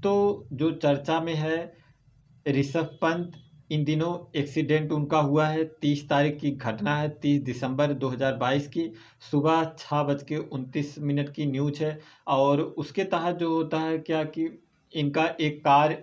तो जो चर्चा में है, ऋषभ पंत इन दिनों एक्सीडेंट उनका हुआ है। 30 तारीख की घटना है, 30 दिसंबर 2022 की सुबह 6:29 की न्यूज़ है। और उसके तहत जो होता है क्या कि इनका एक कार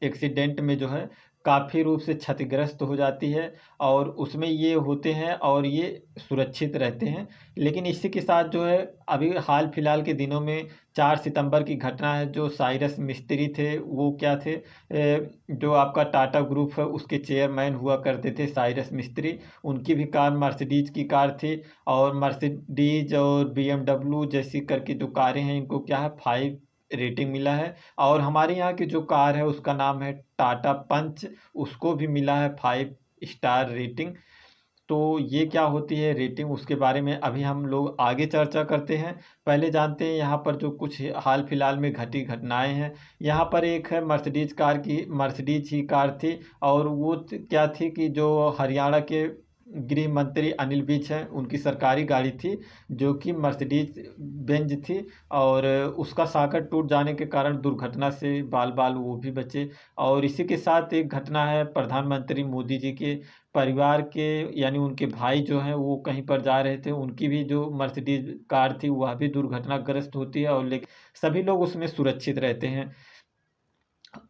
एक्सीडेंट में जो है काफ़ी रूप से क्षतिग्रस्त हो जाती है, और उसमें ये होते हैं और ये सुरक्षित रहते हैं। लेकिन इसी के साथ जो है अभी हाल फिलहाल के दिनों में 4 सितंबर की घटना है। जो साइरस मिस्त्री थे, वो क्या थे, जो आपका टाटा ग्रुप है उसके चेयरमैन हुआ करते थे साइरस मिस्त्री। उनकी भी कार मर्सिडीज की कार थी, और मर्सिडीज और बीएमडब्ल्यू जैसी करके जो कारें हैं इनको क्या है 5 रेटिंग मिला है। और हमारे यहाँ की जो कार है उसका नाम है टाटा पंच, उसको भी मिला है 5 स्टार रेटिंग। तो ये क्या होती है रेटिंग, उसके बारे में अभी हम लोग आगे चर्चा करते हैं। पहले जानते हैं यहाँ पर जो कुछ हाल फिलहाल में घटी घटनाएं हैं। यहाँ पर एक है मर्सिडीज ही कार थी, और वो क्या थी कि जो हरियाणा के गृह मंत्री अनिल विज हैं उनकी सरकारी गाड़ी थी, जो कि मर्सिडीज बेंज थी। और उसका सॉकेट टूट जाने के कारण दुर्घटना से बाल बाल वो भी बचे। और इसी के साथ एक घटना है, प्रधानमंत्री मोदी जी के परिवार के, यानी उनके भाई जो हैं वो कहीं पर जा रहे थे, उनकी भी जो मर्सिडीज कार थी वह भी दुर्घटनाग्रस्त होती है, और लेकिन सभी लोग उसमें सुरक्षित रहते हैं।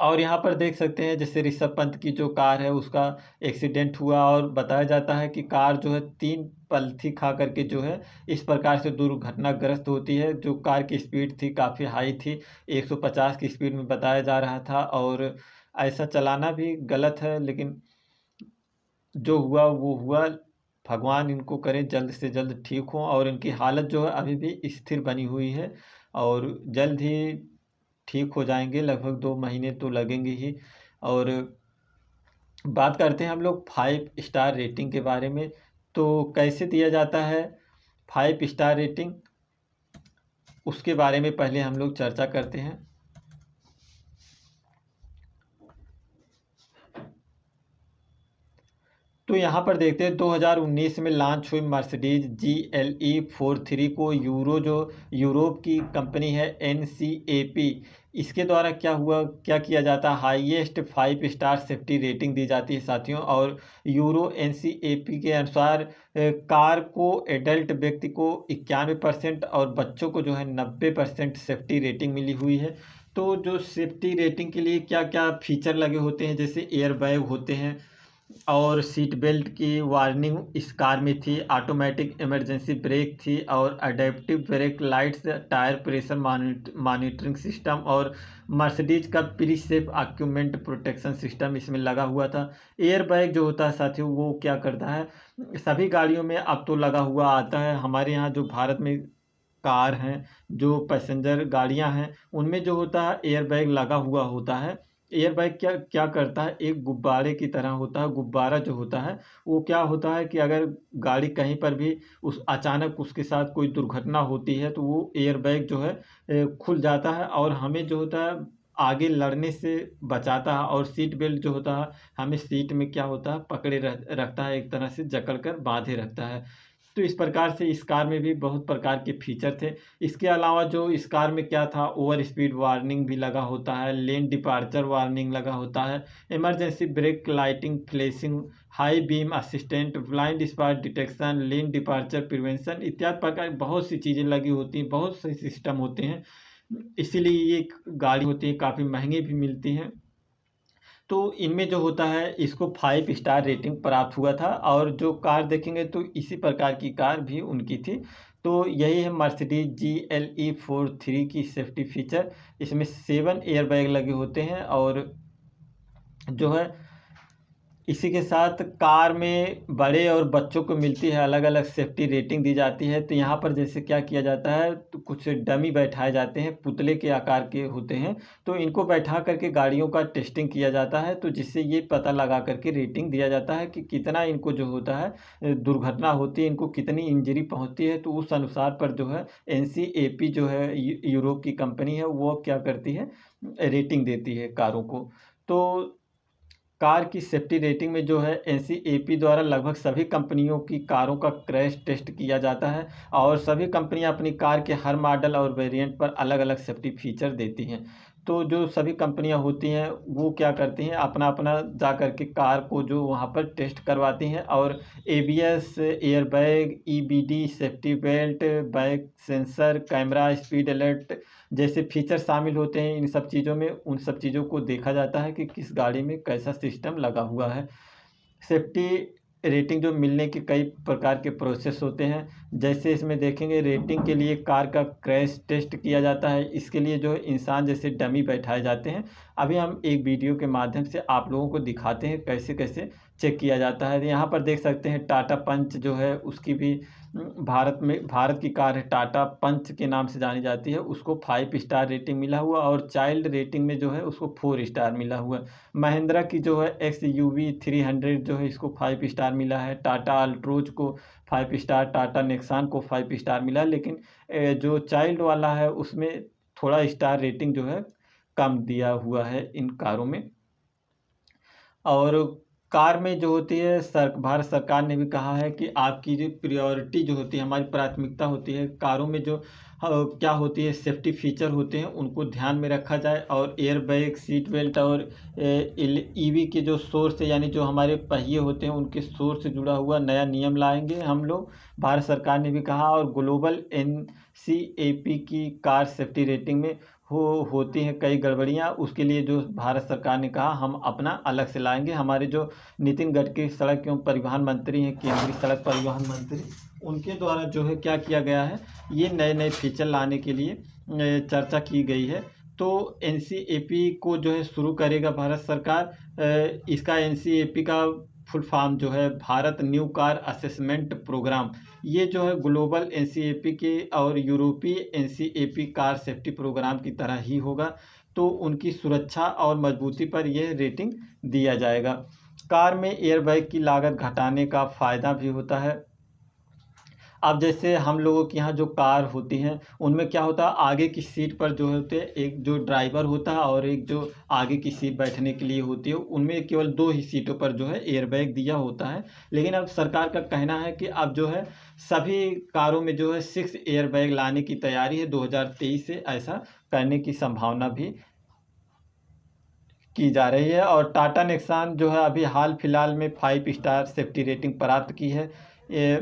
और यहाँ पर देख सकते हैं जैसे ऋषभ पंत की जो कार है उसका एक्सीडेंट हुआ, और बताया जाता है कि कार जो है 3 पलथी खा करके जो है इस प्रकार से दुर्घटनाग्रस्त होती है। जो कार की स्पीड थी काफ़ी हाई थी, 150 की स्पीड में बताया जा रहा था। और ऐसा चलाना भी गलत है, लेकिन जो हुआ वो हुआ। भगवान इनको करे जल्द से जल्द ठीक हो, और इनकी हालत जो है अभी भी स्थिर बनी हुई है, और जल्द ही ठीक हो जाएंगे। लगभग 2 महीने तो लगेंगे ही। और बात करते हैं हम लोग 5 स्टार रेटिंग के बारे में। तो कैसे दिया जाता है 5 स्टार रेटिंग, उसके बारे में पहले हम लोग चर्चा करते हैं। तो यहाँ पर देखते हैं 2019 में लॉन्च हुई मर्सिडीज GLE 43 को यूरोप की कंपनी है NCAP, इसके द्वारा क्या किया जाता है, हाईएस्ट 5 स्टार सेफ्टी रेटिंग दी जाती है साथियों। और यूरो NCAP के अनुसार कार को एडल्ट व्यक्ति को 91% और बच्चों को जो है 90% सेफ्टी रेटिंग मिली हुई है। तो जो सेफ्टी रेटिंग के लिए क्या क्या फीचर लगे होते हैं, जैसे एयर बैग होते हैं, और सीट बेल्ट की वार्निंग इस कार में थी, ऑटोमेटिक इमरजेंसी ब्रेक थी, और adaptive break lights, tyre pressure monitoring system, और मर्सिडीज का pre safe occupant protection system इसमें लगा हुआ था। एयर बैग जो होता है साथियों वो क्या करता है, सभी गाड़ियों में अब तो लगा हुआ आता है। हमारे यहाँ जो भारत में कार हैं, जो पैसेंजर गाड़ियां हैं, उनमें जो होता है एयर बैग लगा हुआ होता है। एयर बैग क्या क्या करता है, एक गुब्बारे की तरह होता है। गुब्बारा जो होता है वो क्या होता है कि अगर गाड़ी कहीं पर भी अचानक उसके साथ कोई दुर्घटना होती है तो वो एयर बैग जो है खुल जाता है, और हमें जो होता है आगे लड़ने से बचाता है। और सीट बेल्ट जो होता है हमें सीट में क्या होता है पकड़े रखता है, एक तरह से जकड़ कर बांधे रखता है। तो इस प्रकार से इस कार में भी बहुत प्रकार के फीचर थे। इसके अलावा जो इस कार में क्या था, ओवर स्पीड वार्निंग भी लगा होता है, लेन डिपार्चर वार्निंग लगा होता है, emergency brake lighting, flashing, high beam assistant, blind spot detection, lane departure prevention इत्यादि प्रकार की बहुत सी चीज़ें लगी होती हैं, बहुत से सिस्टम होते हैं। इसीलिए ये गाड़ी होती है काफ़ी महंगी भी मिलती हैं। तो इनमें जो होता है इसको 5 स्टार रेटिंग प्राप्त हुआ था। और जो कार देखेंगे तो इसी प्रकार की कार भी उनकी थी। तो यही है मर्सिडीज GLE 43 की सेफ्टी फीचर। इसमें 7 एयर बैग लगे होते हैं, और जो है इसी के साथ कार में बड़े और बच्चों को मिलती है अलग अलग सेफ्टी रेटिंग दी जाती है। तो यहाँ पर जैसे क्या किया जाता है, तो कुछ डमी बैठाए जाते हैं, पुतले के आकार के होते हैं। तो इनको बैठा करके गाड़ियों का टेस्टिंग किया जाता है, तो जिससे ये पता लगा करके रेटिंग दिया जाता है कि कितना इनको जो होता है दुर्घटना होती है, इनको कितनी इंजरी पहुँचती है। तो उस अनुसार पर जो है NCAP जो है यूरोप की कंपनी है वो क्या करती है रेटिंग देती है कारों को। तो कार की सेफ्टी रेटिंग में जो है NCAP द्वारा लगभग सभी कंपनियों की कारों का क्रैश टेस्ट किया जाता है, और सभी कंपनियां अपनी कार के हर मॉडल और वेरिएंट पर अलग अलग सेफ्टी फीचर देती हैं। तो जो सभी कंपनियां होती हैं वो क्या करती हैं, अपना अपना जा कर के कार को जो वहाँ पर टेस्ट करवाती हैं, और ABS, airbag, EBD, safety belt, back sensor, camera, speed alert जैसे फीचर शामिल होते हैं। इन सब चीज़ों में उन सब चीज़ों को देखा जाता है कि किस गाड़ी में कैसा सिस्टम लगा हुआ है। सेफ्टी रेटिंग जो मिलने के कई प्रकार के प्रोसेस होते हैं। जैसे इसमें देखेंगे, रेटिंग के लिए कार का क्रैश टेस्ट किया जाता है। इसके लिए जो है इंसान जैसे डमी बैठाए जाते हैं। अभी हम एक वीडियो के माध्यम से आप लोगों को दिखाते हैं कैसे कैसे चेक किया जाता है। यहाँ पर देख सकते हैं टाटा पंच जो है उसकी भी भारत की कार है, टाटा पंच के नाम से जानी जाती है। उसको 5 स्टार रेटिंग मिला हुआ, और चाइल्ड रेटिंग में जो है उसको 4 स्टार मिला हुआ। महिंद्रा की जो है XUV 300 जो है इसको 5 स्टार मिला है। टाटा अल्ट्रोज को 5 स्टार, टाटा नेक्सान को 5 स्टार मिला। लेकिन जो चाइल्ड वाला है उसमें थोड़ा स्टार रेटिंग जो है कम दिया हुआ है इन कारों में। और कार में जो होती है, भारत सरकार ने भी कहा है कि आपकी जो प्रायोरिटी जो होती है, हमारी प्राथमिकता होती है कारों में जो क्या होती है, सेफ्टी फीचर होते हैं उनको ध्यान में रखा जाए। और एयर बैग, सीट बेल्ट और ईवी के जो सोर्स है, यानी जो हमारे पहिए होते हैं उनके सोर्स से जुड़ा हुआ नया नियम लाएंगे हम लोग, भारत सरकार ने भी कहा। और ग्लोबल NCAP की कार सेफ्टी रेटिंग में होती हैं कई गड़बड़ियाँ, उसके लिए जो भारत सरकार ने कहा हम अपना अलग से लाएंगे। हमारे जो नितिन गडकरी सड़क एवं परिवहन मंत्री हैं, केंद्रीय सड़क परिवहन मंत्री, उनके द्वारा जो है क्या किया गया है, ये नए नए फीचर लाने के लिए चर्चा की गई है। तो NCAP को जो है शुरू करेगा भारत सरकार। इसका NCAP का फुल फॉर्म जो है Bharat new car assessment program. ये जो है ग्लोबल NCAP के और यूरोपीय NCAP कार सेफ्टी प्रोग्राम की तरह ही होगा। तो उनकी सुरक्षा और मजबूती पर यह रेटिंग दिया जाएगा। कार में एयरबैग की लागत घटाने का फ़ायदा भी होता है। अब जैसे हम लोगों के यहाँ जो कार होती हैं उनमें क्या होता है, आगे की सीट पर जो होते हैं एक जो ड्राइवर होता है और एक जो आगे की सीट बैठने के लिए होती है, उनमें केवल 2 ही सीटों पर जो है एयरबैग दिया होता है। लेकिन अब सरकार का कहना है कि अब जो है सभी कारों में जो है 6 एयरबैग लाने की तैयारी है। 2023 से ऐसा करने की संभावना भी की जा रही है। और टाटा नेक्सान जो है अभी हाल फिलहाल में 5 स्टार सेफ्टी रेटिंग प्राप्त की है। ये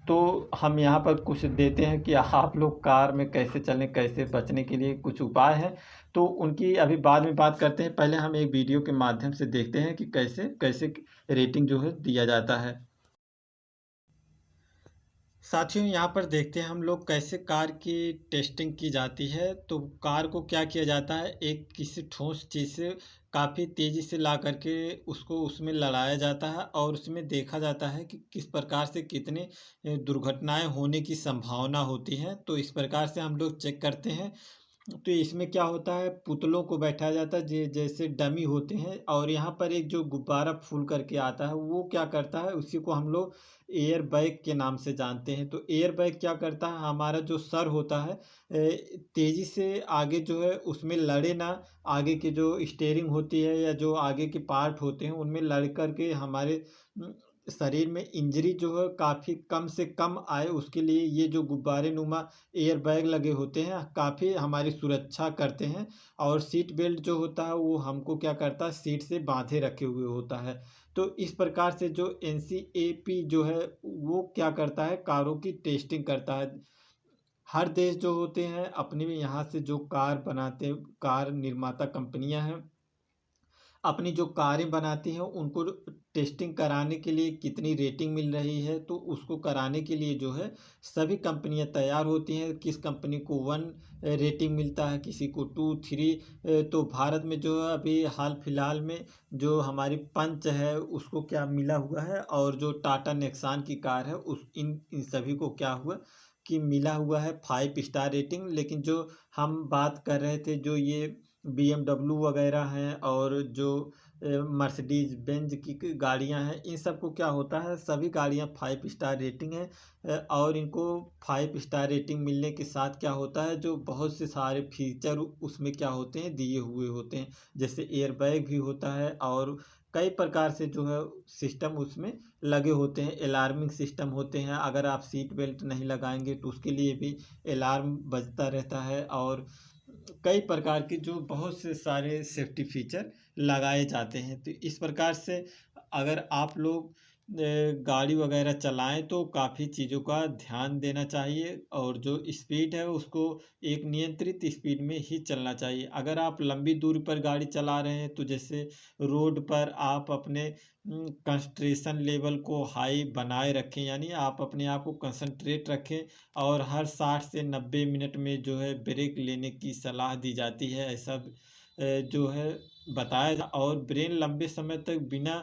तो हम यहाँ पर कुछ देते हैं कि आप लोग कार में कैसे चलें, कैसे बचने के लिए कुछ उपाय हैं, तो उनकी अभी बाद में बात करते हैं। पहले हम एक वीडियो के माध्यम से देखते हैं कि कैसे कैसे रेटिंग जो है दिया जाता है। साथियों, यहाँ पर देखते हैं हम लोग कैसे कार की टेस्टिंग की जाती है। तो कार को क्या किया जाता है, एक किसी ठोस चीज़ से काफ़ी तेज़ी से ला करके उसको उसमें लड़ाया जाता है, और उसमें देखा जाता है कि किस प्रकार से कितने दुर्घटनाएं होने की संभावना होती है। तो इस प्रकार से हम लोग चेक करते हैं। तो इसमें क्या होता है, पुतलों को बैठाया जाता है जैसे डमी होते हैं, और यहाँ पर एक जो गुब्बारा फूल करके आता है वो क्या करता है, उसी को हम लोग एयर बैग के नाम से जानते हैं। तो एयर बैग क्या करता है, हमारा जो सर होता है तेज़ी से आगे जो है उसमें लड़े ना, आगे की जो स्टीयरिंग होती है या जो आगे के पार्ट होते हैं उनमें लड़ कर के हमारे शरीर में इंजरी जो है काफ़ी कम से कम आए, उसके लिए ये जो गुब्बारे नुमा एयर बैग लगे होते हैं काफ़ी हमारी सुरक्षा करते हैं। और सीट बेल्ट जो होता है वो हमको क्या करता है, सीट से बांधे रखे हुए होता है। तो इस प्रकार से जो NCAP जो है वो क्या करता है, कारों की टेस्टिंग करता है। हर देश जो होते हैं अपने में यहाँ से जो कार बनाते हैं, कार निर्माता कंपनियां हैं, अपनी जो कारें बनाती हैं उनको टेस्टिंग कराने के लिए कितनी रेटिंग मिल रही है, तो उसको कराने के लिए जो है सभी कंपनियां तैयार होती हैं। किस कंपनी को 1 रेटिंग मिलता है, किसी को 2, 3। तो भारत में जो है अभी हाल फिलहाल में जो हमारी पंच है उसको क्या मिला हुआ है, और जो टाटा नेक्सान की कार है उस इन सभी को क्या हुआ कि मिला हुआ है 5 स्टार रेटिंग। लेकिन जो हम बात कर रहे थे, जो ये BMW वगैरह हैं और जो मर्सिडीज बेंज की गाड़ियां हैं, इन सब को क्या होता है, सभी गाड़ियां 5 स्टार रेटिंग है। और इनको 5 स्टार रेटिंग मिलने के साथ क्या होता है, जो बहुत से सारे फीचर उसमें क्या होते हैं दिए हुए होते हैं। जैसे एयरबैग भी होता है, और कई प्रकार से जो है सिस्टम उसमें लगे होते हैं। अलार्मिंग सिस्टम होते हैं, अगर आप सीट बेल्ट नहीं लगाएंगे तो उसके लिए भी अलार्म बजता रहता है। और कई प्रकार के जो बहुत से सारे सेफ्टी फीचर लगाए जाते हैं। तो इस प्रकार से अगर आप लोग गाड़ी वगैरह चलाएं तो काफ़ी चीज़ों का ध्यान देना चाहिए, और जो स्पीड है उसको एक नियंत्रित स्पीड में ही चलना चाहिए। अगर आप लंबी दूरी पर गाड़ी चला रहे हैं तो जैसे रोड पर आप अपने कंसंट्रेशन लेवल को हाई बनाए रखें, यानी आप अपने आप को कंसंट्रेट रखें, और हर 60 से 90 मिनट में जो है ब्रेक लेने की सलाह दी जाती है। ऐसा जो है और ब्रेन लंबे समय तक बिना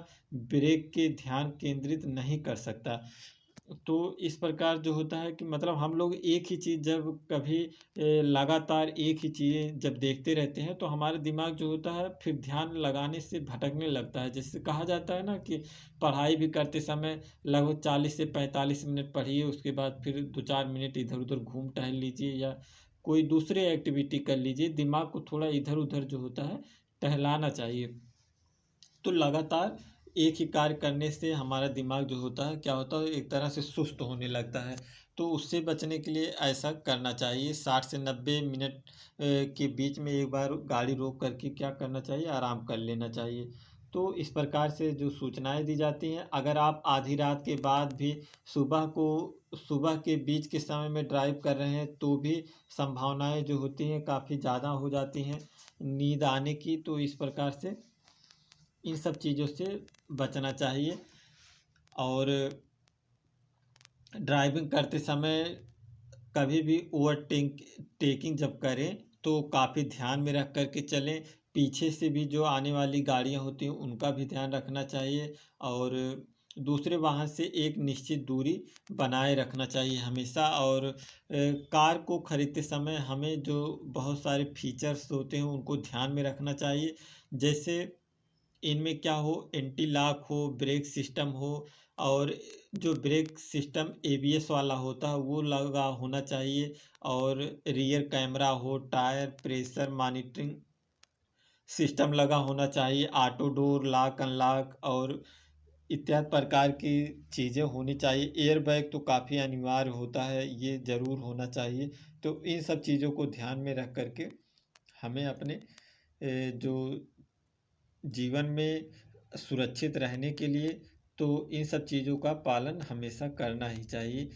ब्रेक के ध्यान केंद्रित नहीं कर सकता। तो इस प्रकार जो होता है कि मतलब हम लोग एक ही चीज़ जब कभी लगातार एक ही चीज़ें जब देखते रहते हैं तो हमारा दिमाग जो होता है फिर ध्यान लगाने से भटकने लगता है। जैसे कहा जाता है ना कि पढ़ाई भी करते समय लगभग 40 से 45 मिनट पढ़िए, उसके बाद फिर 2-4 मिनट इधर-उधर घूम टहल लीजिए या कोई दूसरी एक्टिविटी कर लीजिए। दिमाग को थोड़ा इधर-उधर जो होता है टहलाना चाहिए। तो लगातार एक ही कार्य करने से हमारा दिमाग जो होता है क्या होता है, एक तरह से सुस्त होने लगता है। तो उससे बचने के लिए ऐसा करना चाहिए, 60 से 90 मिनट के बीच में एक बार गाड़ी रोक करके क्या करना चाहिए, आराम कर लेना चाहिए। तो इस प्रकार से जो सूचनाएं दी जाती हैं, अगर आप आधी रात के बाद भी सुबह के बीच के समय में ड्राइव कर रहे हैं तो भी संभावनाएं जो होती हैं काफ़ी ज़्यादा हो जाती हैं नींद आने की। तो इस प्रकार से इन सब चीज़ों से बचना चाहिए। और ड्राइविंग करते समय कभी भी टेकिंग जब करें तो काफ़ी ध्यान में रख कर के चलें। पीछे से भी जो आने वाली गाड़ियाँ होती हैं उनका भी ध्यान रखना चाहिए, और दूसरे वाहन से एक निश्चित दूरी बनाए रखना चाहिए हमेशा। और कार को खरीदते समय हमें जो बहुत सारे फीचर्स होते हैं उनको ध्यान में रखना चाहिए। जैसे इनमें क्या हो, एंटी लॉक हो, ब्रेक सिस्टम हो, और जो ब्रेक सिस्टम एबीएस वाला होता है वो लगा होना चाहिए, और रियर कैमरा हो, टायर प्रेशर मॉनिटरिंग सिस्टम लगा होना चाहिए, ऑटो डोर लॉक अनलॉक और इत्यादि प्रकार की चीज़ें होनी चाहिए। एयर बैग तो काफ़ी अनिवार्य होता है, ये ज़रूर होना चाहिए। तो इन सब चीज़ों को ध्यान में रख करके हमें अपने जो जीवन में सुरक्षित रहने के लिए तो इन सब चीज़ों का पालन हमेशा करना ही चाहिए।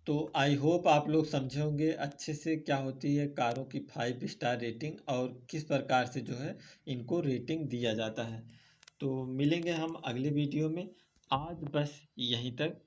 तो आई होप आप लोग समझे होंगे अच्छे से क्या होती है कारों की 5 स्टार रेटिंग और किस प्रकार से जो है इनको रेटिंग दिया जाता है। तो मिलेंगे हम अगले वीडियो में। आज बस यहीं तक।